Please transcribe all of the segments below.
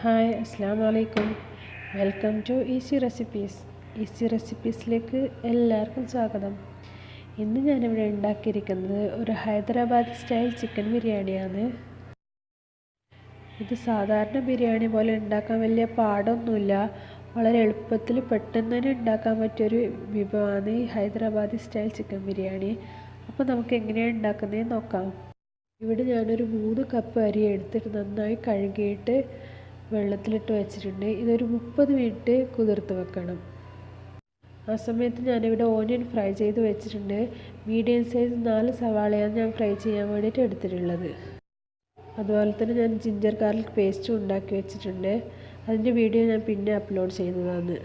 Hi അസ്സാം വലൈക്കും. Welcome to easy recipes. Easy റെസിപ്പീസിലേക്ക് എല്ലാവർക്കും സ്വാഗതം. ഇന്ന് ഞാനിവിടെ ഉണ്ടാക്കിയിരിക്കുന്നത് ഒരു ഹൈദരാബാദ് സ്റ്റൈൽ ചിക്കൻ ബിരിയാണിയാണ്. ഇത് സാധാരണ ബിരിയാണി പോലെ ഉണ്ടാക്കാൻ വലിയ പാടൊന്നുമില്ല. വളരെ എളുപ്പത്തിൽ പെട്ടെന്ന് തന്നെ ഉണ്ടാക്കാൻ പറ്റിയൊരു വിഭവമാണ് ഈ ഹൈദരാബാദി സ്റ്റൈൽ ചിക്കൻ ബിരിയാണി. അപ്പോൾ നമുക്ക് എങ്ങനെയാണ് ഉണ്ടാക്കുന്നതെന്ന് നോക്കാം. ഇവിടെ ഞാനൊരു 3 കപ്പ് അരി എടുത്തിട്ട് നന്നായി കഴുകിയിട്ട് വെള്ളത്തിലിട്ട് വെച്ചിട്ടുണ്ട്. ഇതൊരു 30 മിനിറ്റ് കുതിർത്ത് വെക്കണം. ആ സമയത്ത് ഞാനിവിടെ ഓനിയൻ ഫ്രൈ ചെയ്ത് വെച്ചിട്ടുണ്ട്. മീഡിയം സൈസ് 4 സവാളയാണ് ഞാൻ ഫ്രൈ ചെയ്യാൻ വേണ്ടിയിട്ട് എടുത്തിട്ടുള്ളത്. അതുപോലെ തന്നെ ഞാൻ ജിഞ്ചർ ഗാർലിക് പേസ്റ്റും ഉണ്ടാക്കി വെച്ചിട്ടുണ്ട്. അതിൻ്റെ വീഡിയോ ഞാൻ പിന്നെ അപ്ലോഡ് ചെയ്യുന്നതാണ്.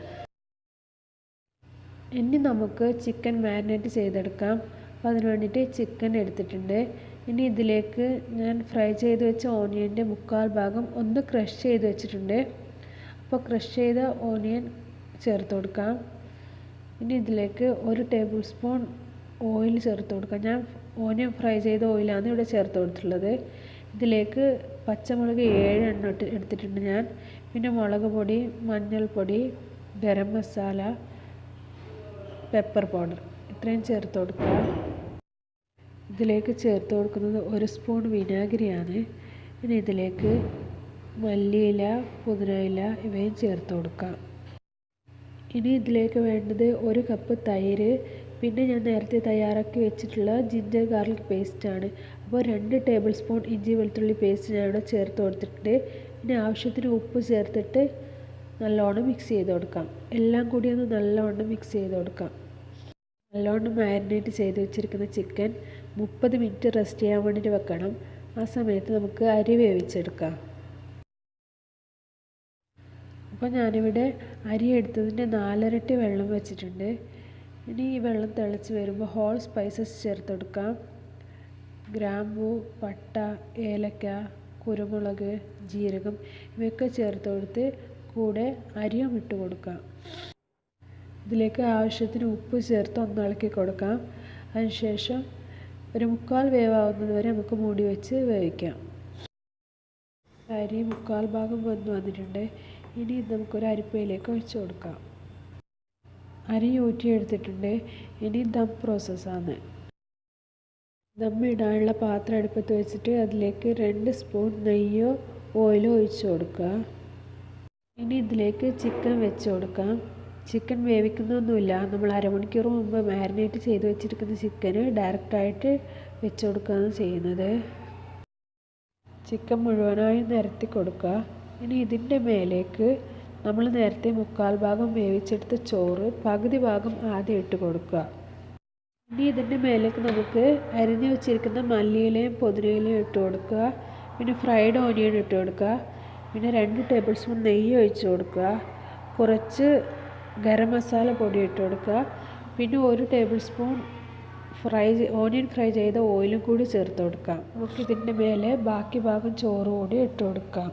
ഇനി നമുക്ക് ചിക്കൻ മാരിനേറ്റ് ചെയ്തെടുക്കാം. അപ്പോൾ അതിന് വേണ്ടിയിട്ട് ചിക്കൻ എടുത്തിട്ടുണ്ട്. ഇനി ഇതിലേക്ക് ഞാൻ ഫ്രൈ ചെയ്ത് വെച്ച ഓണിയൻ്റെ 1/4 ഭാഗം ഒന്ന് ക്രഷ് ചെയ്ത് വെച്ചിട്ടുണ്ട്. അപ്പോൾ ക്രഷ് ചെയ്ത ഓണിയൻ ചേർത്ത് കൊടുക്കാം. ഇനി ഇതിലേക്ക് 1 ടേബിൾ സ്പൂൺ ഓയിൽ ചേർത്ത് കൊടുക്കാം. ഞാൻ ഓണിയൻ ഫ്രൈ ചെയ്ത ഓയിലാണ് ഇവിടെ ചേർത്ത് കൊടുത്തിട്ടുള്ളത്. ഇതിലേക്ക് പച്ചമുളക് 7 എണ്ണം എടുത്തിട്ടുണ്ട് ഞാൻ. പിന്നെ മുളക് പൊടി, മഞ്ഞൾപ്പൊടി, ഗരം മസാല, പെപ്പർ പൗഡർ ഇത്രയും ചേർത്ത് കൊടുക്കുക. ഇതിലേക്ക് ചേർത്ത് കൊടുക്കുന്നത് 1 സ്പൂൺ വിനാഗിരിയാണ്. ഇനി ഇതിലേക്ക് മല്ലിയില, പുതിനയില ഇവയും ചേർത്ത് കൊടുക്കാം. ഇനി ഇതിലേക്ക് വേണ്ടത് 1 കപ്പ് തൈര്, പിന്നെ ഞാൻ നേരത്തെ തയ്യാറാക്കി വെച്ചിട്ടുള്ള ജിഞ്ചർ ഗാർലിക് പേസ്റ്റാണ്. അപ്പോൾ 2 ടേബിൾ സ്പൂൺ ഇഞ്ചി വെളുത്തുള്ളി പേസ്റ്റ് ഞാൻ ഇവിടെ ചേർത്ത് കൊടുത്തിട്ടുണ്ട്. ഇനി ആവശ്യത്തിന് ഉപ്പ് ചേർത്തിട്ട് നല്ലോണം മിക്സ് ചെയ്ത് കൊടുക്കാം. എല്ലാം കൂടി ഒന്ന് നല്ലോണം മിക്സ് ചെയ്ത് കൊടുക്കാം. നല്ലോണം മാരിനേറ്റ് ചെയ്ത് വെച്ചിരിക്കുന്ന ചിക്കൻ 30 മിനിറ്റ് റെസ്റ്റ് ചെയ്യാൻ വേണ്ടിയിട്ട് വെക്കണം. ആ സമയത്ത് നമുക്ക് അരി വേവിച്ചെടുക്കാം. അപ്പോൾ ഞാനിവിടെ അരി എടുത്തതിൻ്റെ 4 ഇരട്ടി വെള്ളം വെച്ചിട്ടുണ്ട്. ഇനി ഈ വെള്ളം തിളച്ച് വരുമ്പോൾ ഹോൾ സ്പൈസസ് ചേർത്ത് കൊടുക്കാം. ഗ്രാമ്പൂ, പട്ട, ഏലക്ക, കുരുമുളക്, ജീരകം ഇവയൊക്കെ ചേർത്ത് കൊടുത്ത് കൂടെ അരിയും ഇട്ട് കൊടുക്കാം. ഇതിലേക്ക് ആവശ്യത്തിന് ഉപ്പ് ചേർത്ത് ഒന്ന് ഇളക്കി കൊടുക്കാം. അതിനുശേഷം ഒരു 1/4 വേവാവുന്നത് വരെ നമുക്ക് മൂടി വെച്ച് വേവിക്കാം. അരി 1/4 ഭാഗം വെന്ത് വന്നിട്ടുണ്ട്. ഇനി ഇത് നമുക്കൊരു അരിപ്പയിലേക്ക് ഒഴിച്ച് കൊടുക്കാം. അരി ഊറ്റിയെടുത്തിട്ടുണ്ട്. ഇനി ദം പ്രോസസ്സാണ്. ദം ഇടാനുള്ള പാത്രം അടുപ്പത്ത് വെച്ചിട്ട് അതിലേക്ക് 2 സ്പൂൺ നെയ്യോ ഓയിലോ ഒഴിച്ച് കൊടുക്കുക. ഇനി ഇതിലേക്ക് ചിക്കൻ വെച്ച് കൊടുക്കാം. ചിക്കൻ വേവിക്കുന്നൊന്നുമില്ല. നമ്മൾ അരമണിക്കൂർ മുമ്പ് മാരിനേറ്റ് ചെയ്ത് വെച്ചിരിക്കുന്ന ചിക്കന് ഡയറക്റ്റായിട്ട് വെച്ച് കൊടുക്കുകയാണ് ചെയ്യുന്നത്. ചിക്കൻ മുഴുവനായി നിരത്തി കൊടുക്കുക. ഇനി ഇതിൻ്റെ മേലേക്ക് നമ്മൾ നേരത്തെ 1/4 ഭാഗം വേവിച്ചെടുത്ത ചോറ് പകുതി ഭാഗം ആദ്യം ഇട്ട് കൊടുക്കുക. ഇനി ഇതിൻ്റെ മേലേക്ക് നമുക്ക് അരിഞ്ഞു വെച്ചിരിക്കുന്ന മല്ലിയിലയും പുതിനയിലയും ഇട്ട് കൊടുക്കുക. പിന്നെ ഫ്രൈഡ് ഓനിയൻ ഇട്ട് കൊടുക്കുക. പിന്നെ 2 ടേബിൾ സ്പൂൺ നെയ്യ് ഒഴിച്ച് കൊടുക്കുക. കുറച്ച് ഗരം മസാല പൊടി ഇട്ട് കൊടുക്കുക. പിന്നെ 1 ടേബിൾ സ്പൂൺ ഓനിയൻ ഫ്രൈ ചെയ്ത ഓയിലും കൂടി ചേർത്ത് കൊടുക്കാം. നമുക്ക് ഇതിൻ്റെ മേലെ ബാക്കി ഭാഗം ചോറ് കൂടി ഇട്ട് കൊടുക്കാം.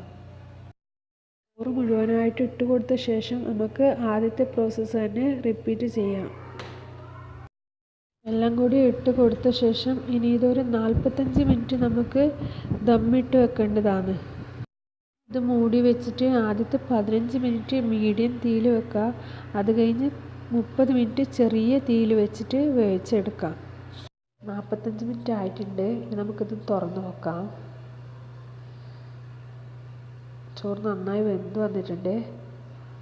ചോറ് മുഴുവനായിട്ട് ഇട്ട് കൊടുത്ത ശേഷം നമുക്ക് ആദ്യത്തെ പ്രോസസ്സ് തന്നെ റിപ്പീറ്റ് ചെയ്യാം. എല്ലാം കൂടി ഇട്ട് കൊടുത്ത ശേഷം ഇനി ഇതൊരു 45 മിനിറ്റ് നമുക്ക് ദമ്മിട്ട് വെക്കേണ്ടതാണ്. ഇത് മൂടി വെച്ചിട്ട് ആദ്യത്തെ 15 മിനിറ്റ് മീഡിയം തീയിൽ വെക്കുക. അത് കഴിഞ്ഞ് 30 മിനിറ്റ് ചെറിയ തീയിൽ വെച്ചിട്ട് വേവിച്ചെടുക്കാം. 45 മിനിറ്റ് ആയിട്ടുണ്ട്. ഇനി നമുക്കിത് തുറന്ന് നോക്കാം. ചോറ് നന്നായി വെന്ത് വന്നിട്ടുണ്ട്.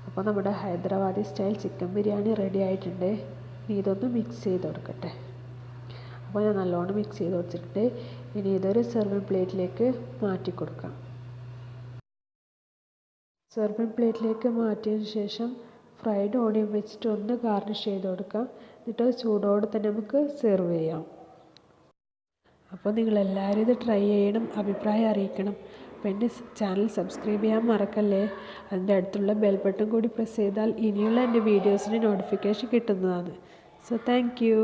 അപ്പോൾ നമ്മുടെ Hyderabadi style chicken biryani ready ആയിട്ടുണ്ട്. ഇനി ഇതൊന്ന് മിക്സ് ചെയ്ത് കൊടുക്കട്ടെ. അപ്പോൾ ഞാൻ നല്ലോണം മിക്സ് ചെയ്ത് കൊടുത്തിട്ടുണ്ട്. ഇനി ഇതൊരു സെർവിങ് പ്ലേറ്റിലേക്ക് മാറ്റി കൊടുക്കാം. സെർവിങ് പ്ലേറ്റിലേക്ക് മാറ്റിയതിന് ശേഷം ഫ്രൈഡ് ഓണിയൻ വെച്ചിട്ട് ഒന്ന് ഗാർണിഷ് ചെയ്ത് കൊടുക്കാം. എന്നിട്ട് ചൂടോടെ തന്നെ നമുക്ക് സെർവ് ചെയ്യാം. അപ്പോൾ നിങ്ങളെല്ലാവരും ഇത് ട്രൈ ചെയ്യണം, അഭിപ്രായം അറിയിക്കണം. അപ്പോൾ എൻ്റെ ചാനൽ സബ്സ്ക്രൈബ് ചെയ്യാൻ മറക്കല്ലേ. അതിൻ്റെ അടുത്തുള്ള ബെൽ ബട്ടൺ കൂടി പ്രസ് ചെയ്താൽ ഇനിയുള്ള എൻ്റെ വീഡിയോസിന് നോട്ടിഫിക്കേഷൻ കിട്ടുന്നതാണ്. So thank you.